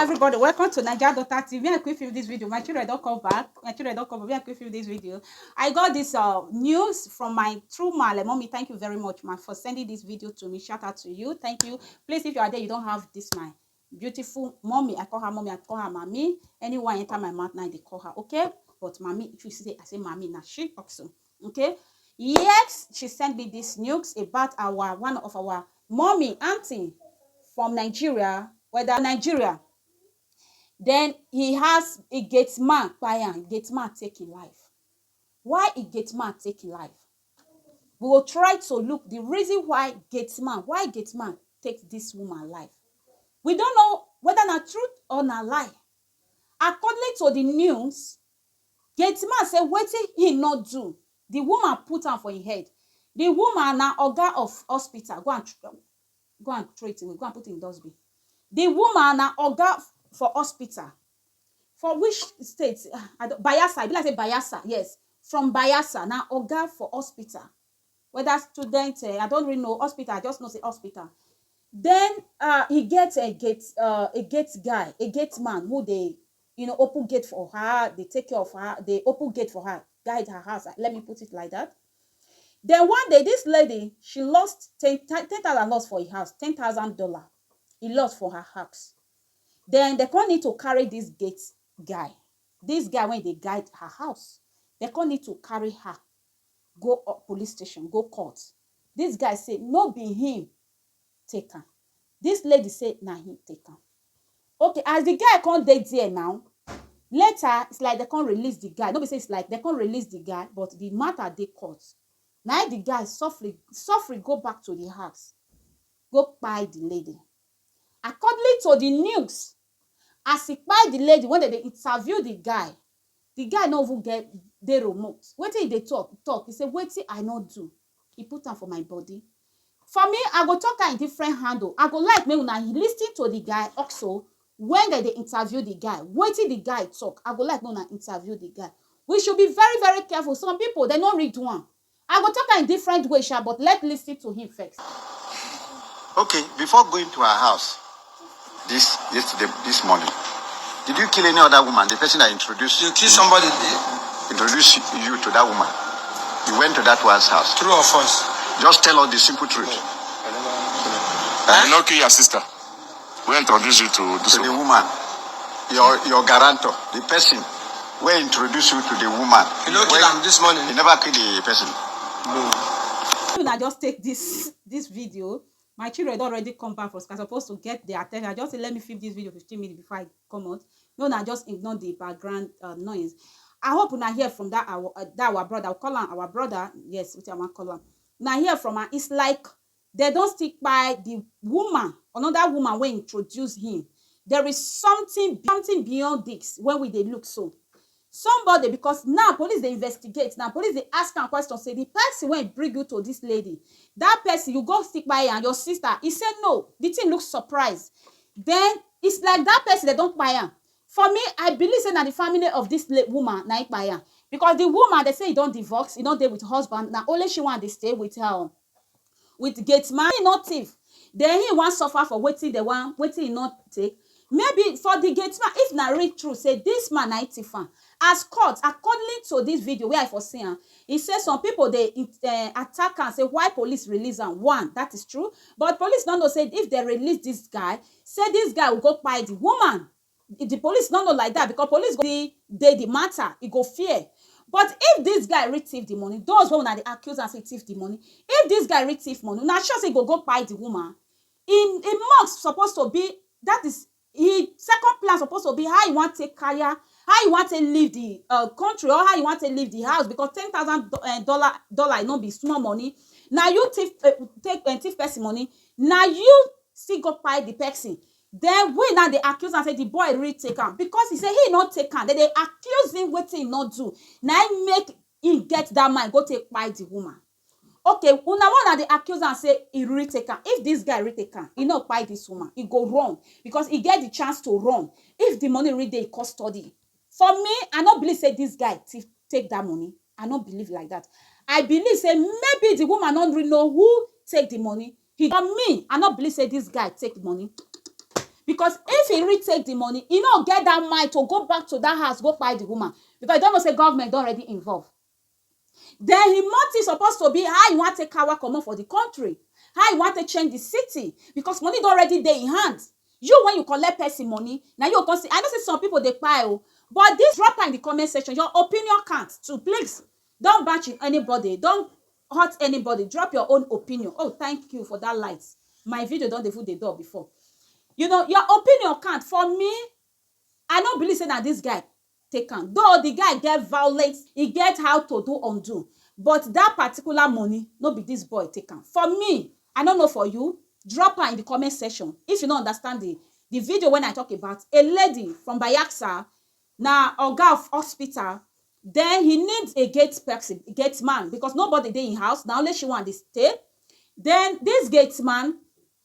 everybody, welcome to Naija Daughter Tv. I quick film this video. My children don't come back. My children don't come back. I quick film this video. I got this news from my true male. Mommy, thank you very much, ma, for sending this video to me. Shout out to you. Thank you. Please, if you are there, you don't have this my beautiful mommy. I call her mommy. I call her mommy. Anyone enter my mouth now, they call her. Okay, but mommy, if you say I say mommy, now she also. Okay. Yes, she sent me this news about one of our mommy auntie from Nigeria. Whether Nigeria. Then he has a gate man, gate man taking life. Why a gate man taking life? We will try to look the reason why gate man takes this woman life. We don't know whether not truth or not lie. According to the news, gate man say wetin he not do. The woman put am for his head. The woman na oga of hospital. Go and treat him. Go and put him in dustbin. The woman na oga for hospital. For which state? Bayelsa. I be like say Bayelsa. Yes. From Bayelsa. Now oga for hospital. Whether student, I don't really know hospital. I just know say hospital. Then he gets a gate guy, a gate man who they open gate for her. They take care of her. They open gate for her, guide her house. Let me put it like that. Then one day this lady, she lost 10,000 lost for her house. $10,000 he lost for her house. Then they can't need to carry this gate guy. This guy, when they guide her house, they can't need to carry her. Go up police station, go court. This guy say, no be him take her. This lady say, nah, him take her. Okay, as the guy can't date there now, later, it's like they can't release the guy. Nobody says it's like they can't release the guy, but the matter they court. Now the guy suffering go back to the house. Go buy the lady. According to the news, as he buy the lady, when they interview the guy no even get the remote. Wetin they talk. He say, wetin I not do. He put am for my body. For me, I go talk in different handle. I go like me when I listen to the guy also. When they interview the guy, wetin the guy talk. I go like me when I interview the guy. We should be very, very careful. Some people, they don't read one. I go talk in different way, but let's listen to him first. Okay, before going to our house, this morning, did you kill any other woman? The person that introduced you? You killed somebody. Introduced you to that woman. You went to that one's house. True or false? Just tell us the simple truth. I did not kill your sister. We introduced you to this the woman. Your guarantor, the person who introduced you to the woman. You know, kill him this morning. You never killed the person. No. I just take this video. My children already come back from school. I'm supposed to get their attention. I just say, let me film this video 15 minutes before I come out. No, I just ignore the background noise. I hope when I hear from that our brother, I'll call him our brother. Yes, which I want to call him. Now hear from her, it's like they don't stick by the woman, another woman when introduce him. There is something beyond this when they look so. Somebody, because now police they investigate, now police they ask her questions, say the person when bring you to this lady, that person you go stick by her and your sister, he said no, the thing looks surprised. Then it's like that person they don't buy her. For me, I believe say that the family of this woman na buy her, because the woman they say he don't divorce, he don't date with her husband, now only she want to stay with her with gate man, he not thief. Then he want suffer for waiting the one waiting he not take. Maybe for the gate man, if na read true, say this man na thief. As court, according to this video where I foresee, he says some people they attack and say why police release him. One, that is true, but police don't know say if they release this guy, say this guy will go buy the woman. The police don't know like that, because police go the matter, it go fear. But if this guy retrieve the money, those when are the accused and say thief the money. If this guy retrieve money, now sure say go buy the woman. In must supposed to be that is he second plan supposed to be how you want to take care, how you want to leave the country, or how you want to leave the house, because $10,000 not be small money. Now you take person money. Now you still go buy the person. Then we now the accuse and say the boy really take him, because he say he not take him. Then they accuse him what he not do. Now make him get that man go take buy the woman. Okay, una one the accuse and say he really take him. If this guy really take him, he not buy this woman. He go wrong, because he get the chance to run. If the money really dey custody. For me, I not believe say this guy take that money. I not believe like that. I believe say maybe the woman don't really know who take the money. For me, I not believe say this guy take the money. Because if he retake the money, he no get that mind to go back to that house, go buy the woman. Because he don't know say government don already involved. Then he motive supposed to be how you want to take power comot for the country, how you want to change the city, because money don already dey in hand. You, when you collect person money, now you can see. I know say some people dey kpai o, but this drop am in the comment section. Your opinion counts too. Please don't bash anybody, don't hurt anybody. Drop your own opinion. Oh, thank you for that light. My video don dey full the door before. You know, your opinion count. For me, I don't believe say that this guy take am. Though the guy get violence, he get how to do undo. But that particular money, no be this boy take am. For me, I don't know for you. Drop her in the comment section if you don't understand the video when I talk about a lady from Bayelsa, na oga of hospital. Then he needs a gate person, gate man, because nobody dey in house. Now only she want to stay. Then this gate man,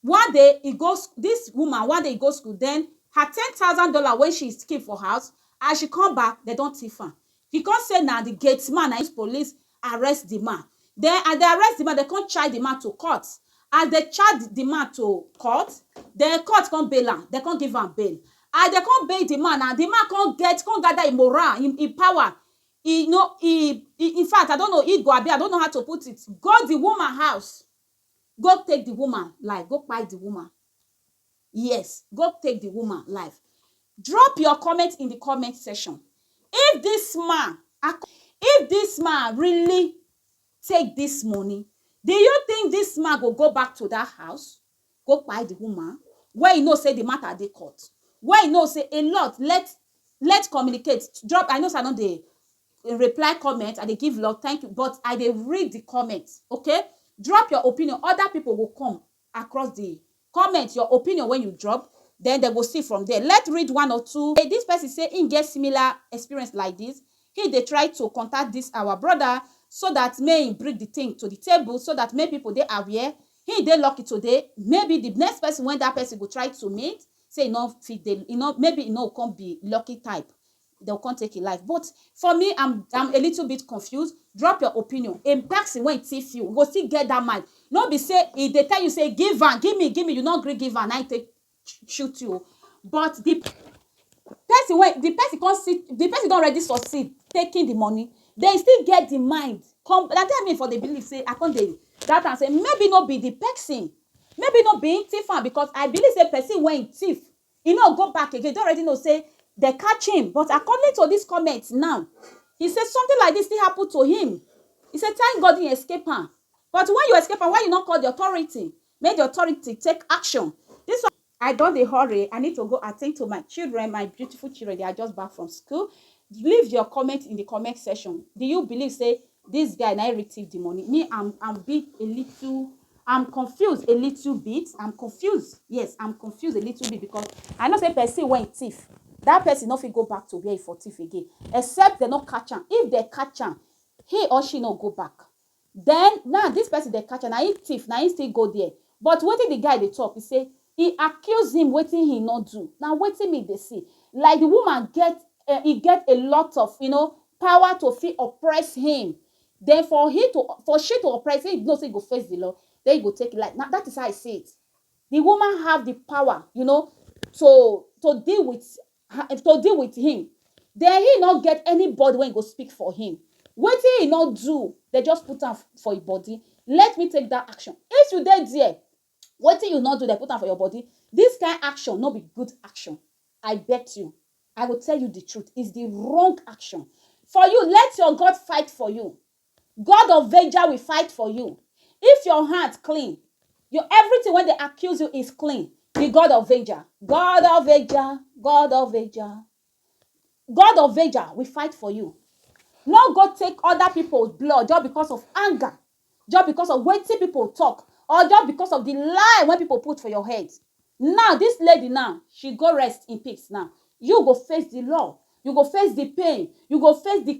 one day he goes, this woman one day he goes school. Then her $10,000 when she keep for house, as she come back, they don't thief her. He can't say now the gate man and his police arrest the man. Then as they arrest the man, they can't charge the man to court. As they charge the man to court, the court can't bail him. They can't give him bail. As they can't bail the man, and the man can't gather in morale, in power. He know in fact, I don't know, he go I don't know how to put it. Go the woman house. Go take the woman life. Go buy the woman. Yes, go take the woman life. Drop your comment in the comment section. If this man really take this money, do you think this man will go back to that house, go buy the woman, where you know say the matter dey court, where you know say a lot, let's communicate. Drop, I know say I know the reply comment, and they give love, thank you, but I dey read the comments, okay? Drop your opinion. Other people will come across the comment, your opinion when you drop, then they will see from there. Let's read one or two. Hey, this person say he get similar experience like this. They try to contact this our brother so that may bring the thing to the table, so that may people they aware. They lucky today. Maybe the next person when that person will try to meet, say fit they, maybe can't be lucky type. They can't take a life. But for me, I'm a little bit confused. Drop your opinion. A person when thief you, go still get that mind. No be say if they tell you say give me, you not agree give and I take shoot you. But the person when the person can't see, the person don't already succeed taking the money, they still get the mind. Come that tell me for the belief say I can't dey that and say maybe not be the person, maybe not being thief, because I believe say person when thief, go back again. They already know say they catch him. But according to this comment now, he said something like this still happened to him. He said thank God he escaped her. But when you escape her, why you not call the authority? Make the authority take action. This one, I don't dey hurry. I need to go attend to my children, my beautiful children. They are just back from school. Leave your comment in the comment section. Do you believe say this guy now received the money? Me, I'm confused a little bit. I'm confused. Yes, I'm confused a little bit, because I know say person went thief. That person no fit go back to where he for thief again, except they not catch him. If they catch him, he or she no go back. Then now this person they catch him, now he thief, now he still go there. But wetin the guy they talk, he say he accuse him wetin he not do. Now wetin me they see, like the woman he get a lot of power to feel oppress him. Then for she to oppress him, no say he go face the law. Then he go take it. Like now that is how I see it. The woman have the power, to deal with him. Then he not get anybody when he go speak for him. Wetin he not do, they just put am for his body. Let me take that action. If you dey there, wetin you not do, they put am for your body. This kind of action not be good action. I bet you. I will tell you the truth. It's the wrong action. For you, let your God fight for you. God of vengeance will fight for you. If your hand clean, everything when they accuse you is clean. The God of vengeance, God of vengeance, God of vengeance, God of vengeance will fight for you. No go take other people's blood just because of anger, just because of wetin people talk, or just because of the lie when people put for your head. Now this lady now, she go rest in peace now. You go face the law. You go face the pain. You go face the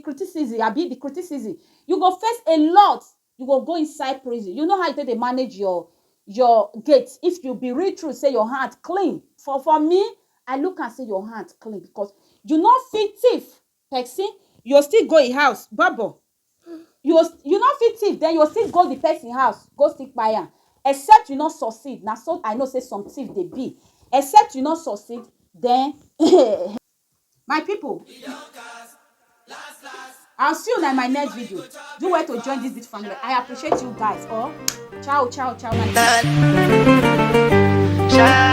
criticism. You go face a lot. You go inside prison. You know how they manage your gates. If you be real true, say your heart clean. For me, I look and say your heart clean, because you not fit thief. Person, you still go in house, bubble. You not fit thief. Then you still go the person house, go stick by am. except you not succeed. Now, so I know say some thief they be. Except you not succeed, then my people, I'll see you in my next video. Do well to join this bit family. I appreciate you guys. Oh, ciao, ciao, ciao, my people.